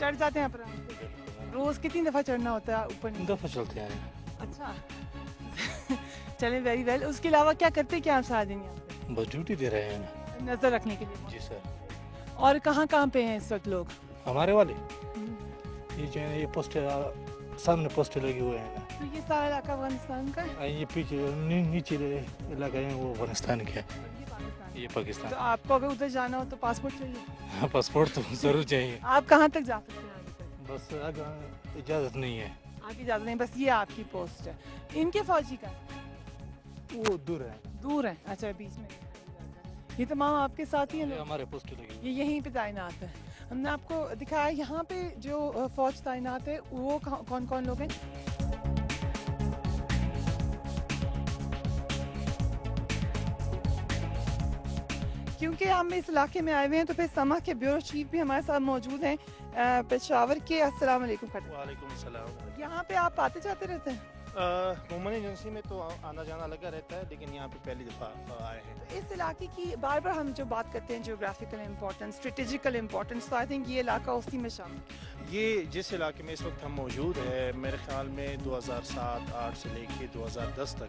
चढ़ जाते हैं पर रोज कितनी दफ़ा चढ़ना होता है ऊपर? दफ़ा चलते हैं। अच्छा चलें, वेरी वेल। उसके अलावा क्या करते क्या आप सारा दिन यहाँ पे? बस ड्यूटी दे रहे हैं। नज़र रखने के लिए। जी सर। और कहाँ कहाँ पे हैं इस वक्त लोग? हमारे वाले ये जो है ये पोस्ट सामने पोस्ट लगे हुए हैं। तो ये सारा इलाका अफगानिस्तान का है? ये पीछे नीचे इलाका है वो अफगानिस्तान का है। ये तो पाकिस्तान। आपको अगर उधर जाना हो तो पासपोर्ट चाहिए? पासपोर्ट तो जरूर चाहिए। आप कहाँ तक जा सकते हैं आगे तक? बस आगे इजाज़त नहीं है। आगे इजाज़त नहीं, बस ये आपकी पोस्ट है। इनके फौजी का वो दूर है। दूर है? अच्छा, बीच में। ये तमाम आपके साथ ही हैं लोग? हमारे पोस्ट लगी हुई ये यहीं पे तैनात है। हमने आपको दिखाया यहाँ पे जो फौज तैनात है वो कौन कौन लोग हैं। क्योंकि हम इस इलाके में आए हुए हैं तो फिर समा के ब्यूरो चीफ भी हमारे साथ मौजूद हैं पेशावर के। अस्सलाम वालेकुम। वालेकुम सलाम। यहाँ पे आप आते जाते रहते हैं? वुमन एजेंसी में तो आना जाना लगा रहता है, लेकिन यहाँ पे पहली दफ़ा आए हैं। तो इस इलाके की बार बार हम जो बात करते हैं जियोग्राफिकल इम्पोर्टेंस, स्ट्रेटेजिकल इम्पोर्टेंस, तो आई थिंक ये इलाका उसी में शामिल। ये जिस इलाके में इस वक्त हम मौजूद है, मेरे ख्याल में 2007-8 से लेके 2010 तक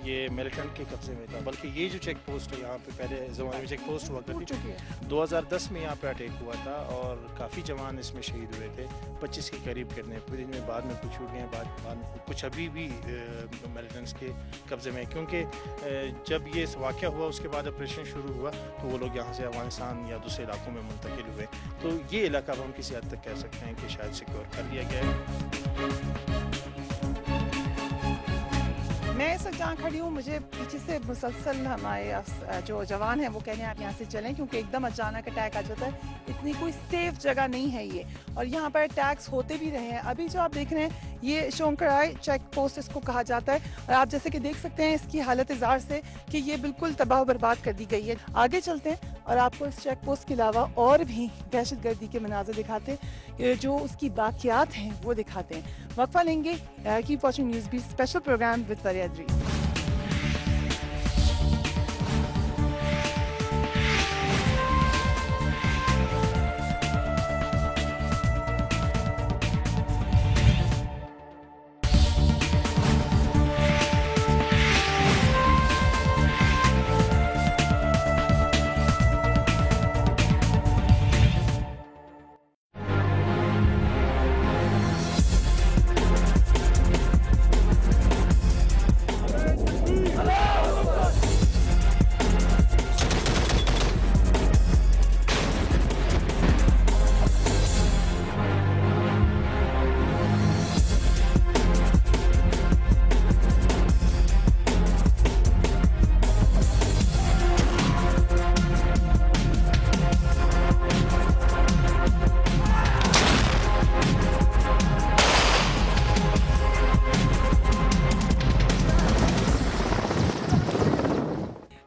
ये मिलिटेंट के कब्जे में था। बल्कि ये जो चेक पोस्ट है यहाँ पे पहले ज़माने में चेक पोस्ट हुआ करती थी। 2010 में यहाँ पे अटैक हुआ था और काफ़ी जवान इसमें शहीद हुए थे, 25 के करीब करने। फिर इनमें बाद में कुछ छूट गए, बाद कुछ अभी भी मिलिटेंट्स के कब्जे में, क्योंकि जब ये वाक़या हुआ उसके बाद ऑपरेशन शुरू हुआ तो वो लोग यहाँ से अफगानिस्तान या दूसरे इलाकों में मुंतकिल हुए। तो ये इलाका अब हम किसी हद तक कह सकते हैं कि शायद सिक्योर कर लिया गया है। मैं इस वक्त जहाँ खड़ी हूँ, मुझे पीछे से मुसलसल हमारे जो जवान हैं वो कह रहे हैं आप यहाँ से चलें, क्योंकि एकदम अचानक अटैक आ जाता है। इतनी कोई सेफ जगह नहीं है ये, और यहाँ पर अटैक्स होते भी रहे हैं। अभी जो आप देख रहे हैं ये शोंकराई चेक पोस्ट इसको कहा जाता है, और आप जैसे कि देख सकते हैं इसकी हालत इज़ार से कि ये बिल्कुल तबाह बर्बाद कर दी गई है। आगे चलते हैं और आपको इस चेक पोस्ट के अलावा और भी दहशत गर्दी के मनाज़र दिखाते हैं, जो उसकी बाकियात हैं वो दिखाते हैं। वक्फा लेंगे। Keep watching news beat special programme with Fariya Idris.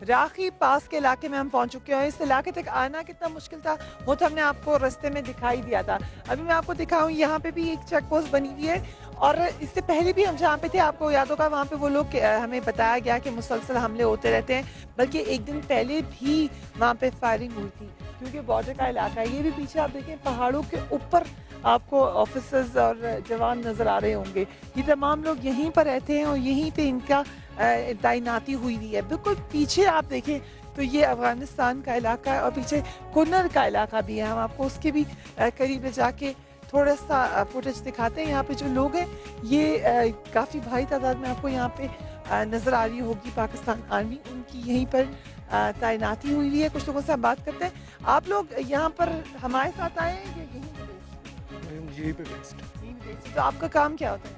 Rakhi पास के इलाके में हम पहुंच चुके हैं। इस इलाके तक आना कितना मुश्किल था वो तो हमने आपको रास्ते में दिखाई दिया था। अभी मैं आपको दिखाऊं, यहाँ पे भी एक चेक पोस्ट बनी हुई है, और इससे पहले भी हम जहाँ पे थे आपको याद होगा वहाँ पे वो लोग हमें बताया गया कि मुसलसल हमले होते रहते हैं, बल्कि एक दिन पहले भी वहाँ पे फायरिंग हुई थी, क्योंकि बॉर्डर का इलाका है। ये भी पीछे आप देखें पहाड़ों के ऊपर आपको ऑफिसर्स और जवान नज़र आ रहे होंगे। ये तमाम लोग यहीं पर रहते हैं और यहीं पे इनका तैनाती हुई हुई है। बिल्कुल पीछे आप देखें तो ये अफगानिस्तान का इलाका है और पीछे कुन्नर का इलाका भी है। हम आपको उसके भी करीब ले जाके थोड़ा सा फुटेज दिखाते हैं। यहाँ पे जो लोग हैं ये काफ़ी भारी तादाद में आपको यहाँ पे नज़र आ रही होगी। पाकिस्तान आर्मी उनकी यहीं पर तैनाती हुई हुई है। कुछ लोगों से हम बात करते हैं। आप लोग यहाँ पर हमारे साथ आए हैं या यहीं पे बेस्ड? तो आपका काम क्या होता है?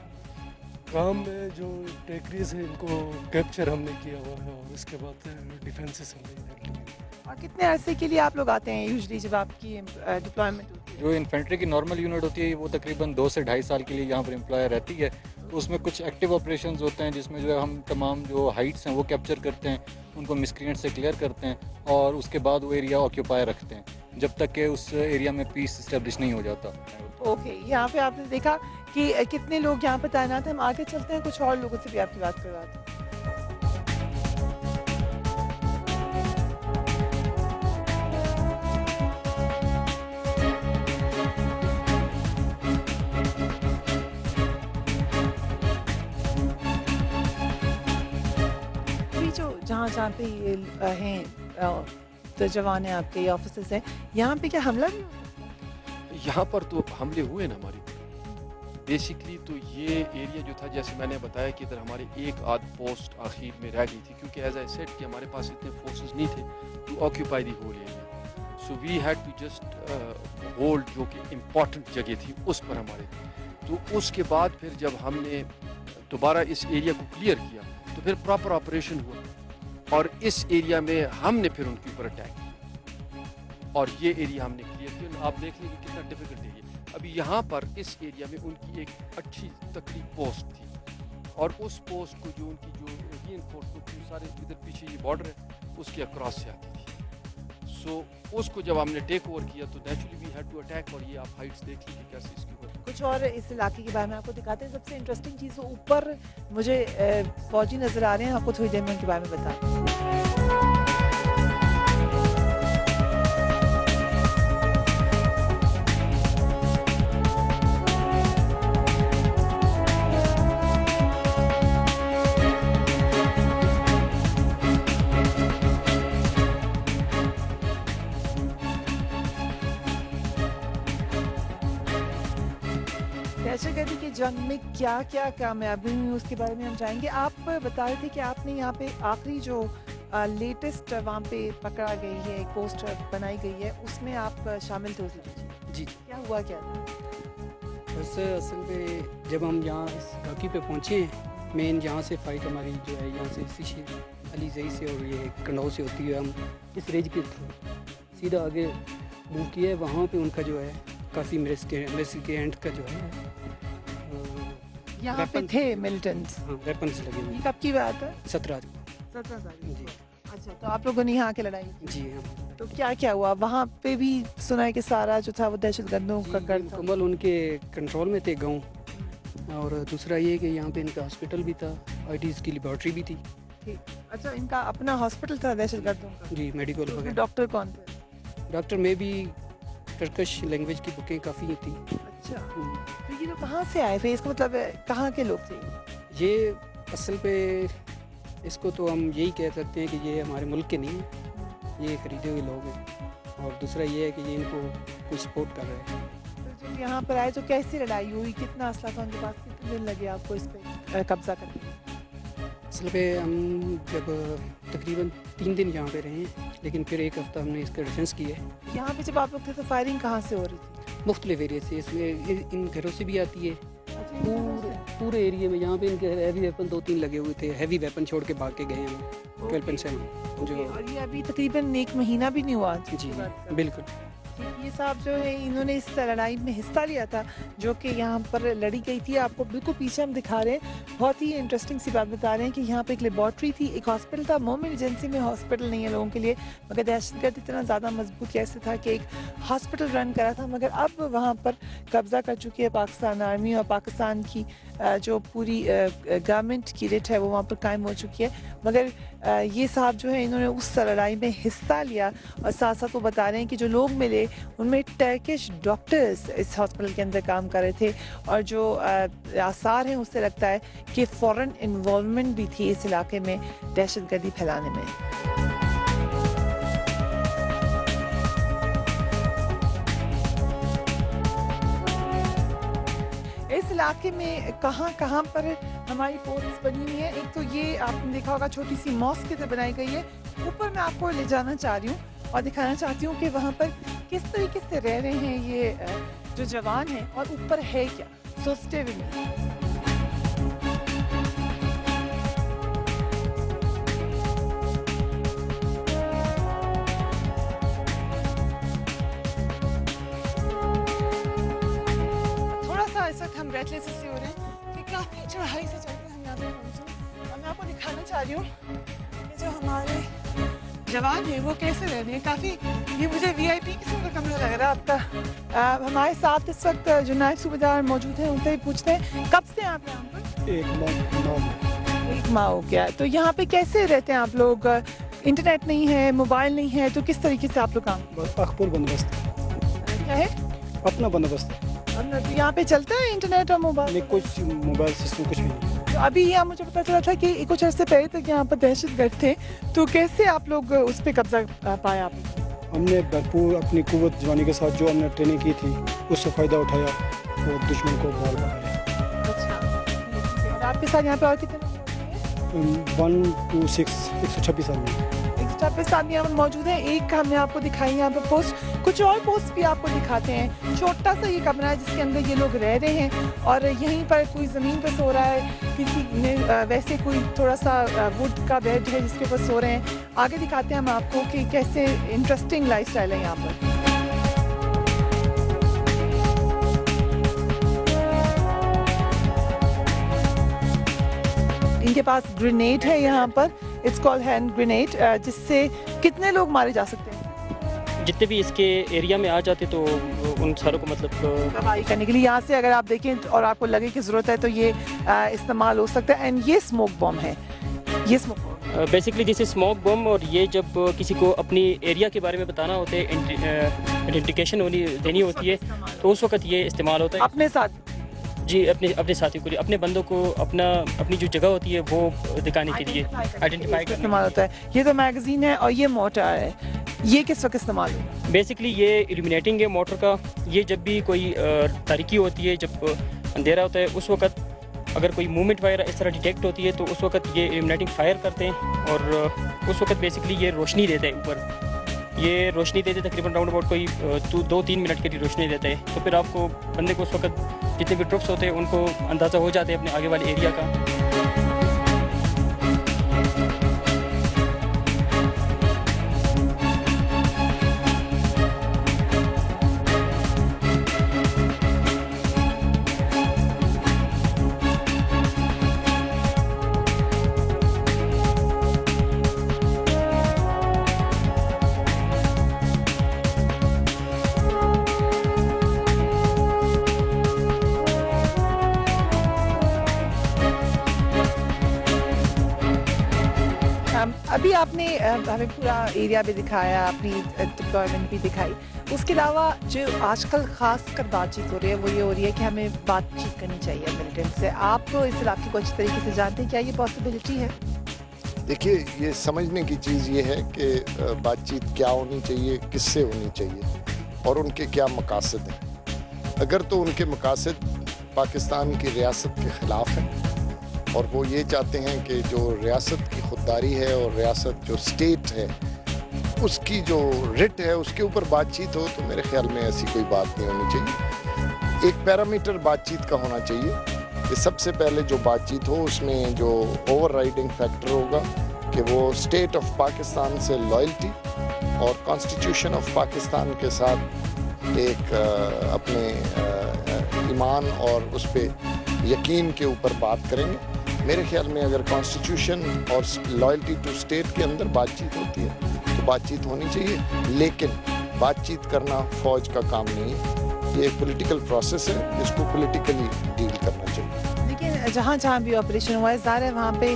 काम में जो टेकरीज है इनको कैप्चर हमने किया हुआ है और उसके बाद डिफेंसेस हमने कर लिए। और कितने अरसे के लिए आप लोग आते हैं यूजुअली जब आपकी डिप्लॉयमेंट होती है? जो इन्फेंट्री की नॉर्मल यूनिट होती है वो तकरीबन 2 से 2.5 साल के लिए यहाँ पर एम्प्लॉय रहती है। तो उसमें कुछ एक्टिव ऑपरेशंस होते हैं जिसमें जो है हम तमाम जो हाइट्स हैं वो कैप्चर करते हैं, उनको मिसक्रिएंट से क्लियर करते हैं और उसके बाद वो एरिया ऑक्यूपाई रखते हैं जब तक कि उस एरिया में पीस इस्टेब्लिश नहीं हो जाता। ओके, यहाँ पे आपने देखा कि कितने लोग यहाँ पे तैनात हैं। हम आगे चलते हैं, कुछ और लोगों से भी आपकी बात करवाते हैं। जहाँ जहाँ पे ये हैं तो जवान हैं आपके, ऑफिसर्स हैं, यहाँ पे क्या हमला भी हो सकता है? यहाँ पर तो हमले हुए ना हमारी बेसिकली। तो ये एरिया जो था, जैसे मैंने बताया कि इधर हमारे एक आध पोस्ट आखिर में रह गई थी, क्योंकि एज आई सेड कि हमारे पास इतने फोर्सेस नहीं थे to occupy the whole area. So we had to just hold जो कि इम्पॉर्टेंट जगह थी उस पर हमारे। तो उसके बाद फिर जब हमने दोबारा इस एरिया को क्लियर किया तो फिर प्रॉपर ऑपरेशन हुआ और इस एरिया में हमने फिर उनके ऊपर अटैक किया और ये एरिया हमने क्लियर किया। आप देख लीजिए कितना डिफिकल्ट एरिया। अभी यहाँ पर इस एरिया में उनकी एक अच्छी तकड़ी पोस्ट थी और उस पोस्ट को जो उनकी जो रीइंफोर्समेंट सारे इधर पीछे ये बॉर्डर है उसके अक्रॉस से आती थी। सो उसको जब हमने टेक ओवर किया तो naturally we had to attack. और ये आप हाइट्स देख लीजिए कैसे इसके ऊपर कुछ और इस इलाके के बारे में आपको दिखाते हैं। सबसे इंटरेस्टिंग चीज़ तो ऊपर मुझे फौजी नज़र आ रहे हैं, आपको थोड़ी देर में उनके बारे में बताते हैं। दहशतगर्दी की जंग में क्या क्या कामयाबी हुई उसके बारे में हम जाएंगे। आप बता रहे थे कि आपने यहाँ पे आखिरी जो लेटेस्ट वहाँ पे पकड़ा गई है, एक पोस्टर बनाई गई है, उसमें आप शामिल थे उस जी। क्या हुआ क्या था? बस असल में जब हम यहाँ इस घाटी पे पहुँचे हैं, मेन यहाँ से फाइट हमारी जो है यहाँ से शीशे अली जई से और ये कंडौ से होती है, हम इस रेंज के थ्रू सीधा आगे मूव किया। वहाँ पे उनका जो है काफ़ी मेरे एंड का जो है यहाँ पे थे मिलिटेंट्स। वेपन्स लगे हुए। ये कब की बात है? 17 17 जी। अच्छा, तो आप लोगों ने यहाँ आके लड़ाई की? जी हाँ। तो क्या क्या हुआ वहाँ पे? भी सुना है कि सारा जो था वो दहशतगर्दों का गढ़ था। मुकम्मल उनके कंट्रोल में थे गाँव। और दूसरा ये कि यहाँ पे इनका हॉस्पिटल भी था, ITs की लेबॉर्ट्री भी थी। अच्छा, इनका अपना हॉस्पिटल था दहशतगर्दों का? जी, मेडिकल तो वगैरह। डॉक्टर कौन थे? डॉक्टर में भी टर्किश लैंग्वेज की बुकें काफ़ी थी। अच्छा, तो ये लोग कहाँ से आए थे? इसका मतलब कहाँ के लोग थे? ये असल पे इसको तो हम यही कह सकते हैं कि ये हमारे मुल्क के नहीं हैं, ये खरीदे हुए लोग हैं। और दूसरा ये है कि ये इनको कुछ सपोर्ट कर रहे हैं। तो जब यहाँ पर आए तो कैसी लड़ाई हुई? कितना असला था उनके पास? कितने दिन लगे आपको इस पे कब्जा करने? असल पे हम जब तकरीबन 3 दिन यहाँ पे रहे हैं, लेकिन फिर एक हफ्ता हमने इसका डिफेंस किया है। यहाँ पे जब आप लोग थे तो फायरिंग कहाँ से हो रही थी? मुख्तलिफ एरिया से, इसमें इन घरों से भी आती है। पूरे एरिया में यहाँ पे इनके हैवी वेपन 2-3 लगे हुए थे। हैवी वेपन छोड़ के भाग के गए हैं 12% जो। और ये अभी तकरीबन 1 महीना भी नहीं हुआ। जी बिल्कुल। ये साहब जो है इन्होंने इस लड़ाई में हिस्सा लिया था जो कि यहाँ पर लड़ी गई थी। आपको बिल्कुल पीछे हम दिखा रहे हैं। बहुत ही इंटरेस्टिंग सी बात बता रहे हैं कि यहाँ पे एक लेबॉर्ट्री थी, एक हॉस्पिटल था। मोम इमरजेंसी में हॉस्पिटल नहीं है लोगों के लिए, मगर दहशतगर्द इतना ज़्यादा मजबूत कैसे था कि एक हॉस्पिटल रन करा था। मगर अब वहाँ पर कब्जा कर चुकी है पाकिस्तान आर्मी और पाकिस्तान की जो पूरी गवर्नमेंट की रिट है वो वहाँ पर कायम हो चुकी है। मगर ये साहब जो है इन्होंने उस लड़ाई में हिस्सा लिया और साथ साथ वो बता रहे हैं कि जो लोग मिले उनमें टर्किश डॉक्टर्स इस हॉस्पिटल के अंदर काम कर रहे थे और जो आसार हैं उससे लगता है कि फॉरेन इन्वॉल्वमेंट भी थी इस इलाके में दहशतगर्दी फैलाने में। इस इलाके में कहाँ कहाँ पर हमारी पोस्ट बनी हुई है। एक तो ये आपने देखा होगा छोटी सी मॉस्क की तरह बनाई गई है। ऊपर मैं आपको ले जाना चाह रही हूँ और दिखाना चाहती हूँ कि वहाँ पर किस तरीके से रह रहे हैं ये जो जवान हैं और ऊपर है क्या। So stay with me. हम ब्रेथलेस इसलिए हो रहे हैं कि काफ़ी चढ़ाई से चल के हम यहाँ पे पहुँचे और मैं आपको दिखाना चाह रही हूँ कि जो हमारे जवान हैं वो कैसे रह रहे हैं। काफ़ी ये मुझे VIP किस्म का कमरा लग रहा है आपका। हमारे साथ इस वक्त जो नायब सूबेदार मौजूद हैं उनसे भी पूछते हैं कब से आप यहाँ पर? 1 माह हो गया। तो यहाँ पे कैसे रहते हैं आप लोग? इंटरनेट नहीं है, मोबाइल नहीं है, तो किस तरीके से आप लोग काम? अखपुर बंदोबस्त क्या है? अपना बंदोबस्त। तो यहाँ पे चलता है इंटरनेट और मोबाइल? नहीं, कुछ मोबाइल सिस्टम कुछ भी नहीं। तो अभी यहाँ मुझे पता चला था कि कुछ अर्से पहले तक यहाँ पर दहशतगर्द थे, तो कैसे आप लोग उस पर कब्जा पाया आपने? हमने भरपूर अपनी कुव्वत जवानी के साथ जो हमने ट्रेनिंग की थी उससे फ़ायदा उठाया और दुश्मन को मार बनाया। अच्छा, और आपके साथ यहाँ पे और कितने लोग हैं? 126 आदमी। 126 आदमी यहाँ पर मौजूद है। एक हमने आपको दिखाई यहाँ पर पोस्ट, कुछ और पोस्ट भी आपको दिखाते हैं। छोटा सा ये कमरा है जिसके अंदर ये लोग रह रहे हैं और यहीं पर कोई ज़मीन पर सो रहा है, किसी ने वैसे कोई थोड़ा सा वुड का बेड है जिसके ऊपर सो रहे हैं। आगे दिखाते हैं हम आपको कि कैसे इंटरेस्टिंग लाइफस्टाइल है यहाँ पर। इनके पास ग्रेनेड है यहाँ पर, इट्स कॉल्ड हैंड ग्रेनेड, जिससे कितने लोग मारे जा सकते हैं? जितने भी इसके एरिया में आ जाते तो उन सारों को मतलब तबाही करने के लिए। यहाँ से अगर आप देखें और आपको लगे कि ज़रूरत है तो ये इस्तेमाल हो सकता है। एंड ये स्मोक बॉम्ब है, ये smoke bomb basically this is smoke bomb. और ये जब किसी को अपनी एरिया के बारे में बताना होता है, आइडेंटिफिकेशन देनी होती है, तो उस वक्त ये इस्तेमाल होता है। अपने साथ जी, अपने साथियों को, अपने बंदों को अपनी जो जगह होती है वो दिखाने के लिए आइडेंटिफाई करना इस्तेमाल होता है। ये तो मैगजीन है और ये मोटर है, ये किस वक्त इस्तेमाल होगा? बेसिकली ये इल्यूमिनेटिंग है मोटर का। ये जब भी कोई तारीकी होती है, जब अंधेरा होता है, उस वक्त अगर कोई मूवमेंट वगैरह इस तरह डिटेक्ट होती है तो उस वक्त ये इल्यूमिनेटिंग फायर करते हैं और उस वक्त बेसिकली ये रोशनी देता है ऊपर। ये रोशनी देते तकरीबन राउंड अबाउट कोई 2-3 मिनट के लिए रोशनी देता है। तो फिर आपको बंदे को उस वक्त जितने भी ट्रुप्स होते हैं उनको अंदाज़ा हो जाते हैं अपने आगे वाले एरिया का। अभी आपने हमें पूरा एरिया भी दिखाया, अपनी डिप्लॉयमेंट भी दिखाई। उसके अलावा जो आजकल खास कर बातचीत हो रही है वो ये हो रही है कि हमें बातचीत करनी चाहिए मिलिटेंट से। आप इस इलाके को अच्छी तरीके से जानते हैं, क्या ये पॉसिबिलिटी है? देखिए, ये समझने की चीज़ ये है कि बातचीत क्या होनी चाहिए, किससे होनी चाहिए और उनके क्या मकासद हैं। अगर तो उनके मकासद पाकिस्तान की रियासत के ख़िलाफ़ हैं और वो ये चाहते हैं कि जो रियासत की खुददारी है और रियासत जो स्टेट है उसकी जो रिट है उसके ऊपर बातचीत हो, तो मेरे ख्याल में ऐसी कोई बात नहीं होनी चाहिए। एक पैरामीटर बातचीत का होना चाहिए कि सबसे पहले जो बातचीत हो उसमें जो ओवरराइडिंग फैक्टर होगा कि वो स्टेट ऑफ पाकिस्तान से लॉयल्टी और कॉन्स्टिट्यूशन ऑफ पाकिस्तान के साथ एक अपने ईमान और उस पर यकीन के ऊपर बात करेंगे। मेरे ख्याल में अगर कॉन्स्टिट्यूशन और लॉयल्टी टू स्टेट के अंदर बातचीत होती है तो बातचीत होनी चाहिए, लेकिन बातचीत करना फ़ौज का काम नहीं है। ये एक पॉलिटिकल प्रोसेस है, इसको पॉलिटिकली डील करना चाहिए। लेकिन जहाँ जहाँ भी ऑपरेशन हुआ है ज़ाहिर है वहाँ पे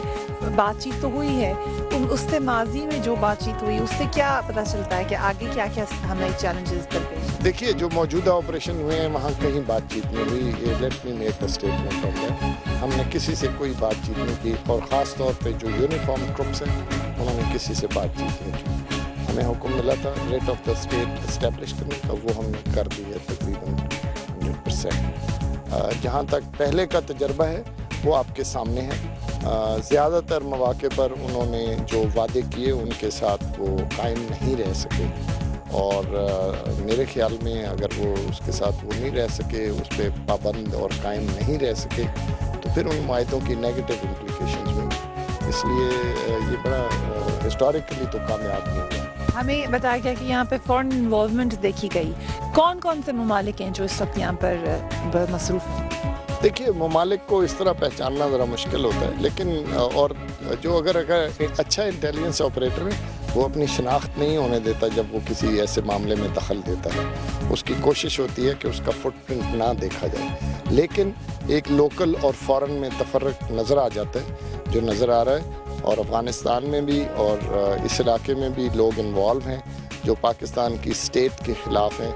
बातचीत तो हुई है, तो उससे माजी में जो बातचीत हुई उससे क्या पता चलता है कि आगे क्या क्या हमें चैलेंजेस दरपेश? देखिए, जो मौजूदा ऑपरेशन हुए हैं वहाँ कहीं बातचीत नहीं हुई। Let me make a statement on that. हमने किसी से कोई बातचीत नहीं की और ख़ास तौर पे जो यूनिफॉर्म ट्रुप्स हैं उन्होंने किसी से बातचीत नहीं की। हमें हुक्म मिला था rate of the state establish करने का, वो हमने कर दी है तकरीबन 100%। जहाँ तक पहले का तजर्बा है वो आपके सामने है। ज़्यादातर मौके पर उन्होंने जो वादे किए उनके साथ वो कायम नहीं रह सके और मेरे ख्याल में अगर वो उसके साथ वो नहीं रह सके, उस पर पाबंद और कायम नहीं रह सके, तो फिर उन मायदों की नेगेटिव इम्प्लिकेशंस होंगी। इसलिए ये बड़ा हिस्टोरिकली तो कामयाब नहीं हुआ। हमें बताया गया कि यहाँ पे फॉरेन इन्वॉल्वमेंट देखी गई। कौन कौन से ममालिक हैं जो इस वक्त यहाँ पर मसरूफ़ हैं? देखिए, ममालिक को इस तरह पहचानना ज़रा मुश्किल होता है, लेकिन और जो अगर अच्छा इंटेलिजेंस ऑपरेटर है वो अपनी शनाख्त नहीं होने देता जब वो किसी ऐसे मामले में दखल देता है। उसकी कोशिश होती है कि उसका फुटप्रिंट ना देखा जाए, लेकिन एक लोकल और फॉरेन में तफर्रक नज़र आ जाता है जो नज़र आ रहा है। और अफ़गानिस्तान में भी और इस इलाके में भी लोग इन्वॉल्व हैं जो पाकिस्तान की स्टेट के ख़िलाफ़ हैं।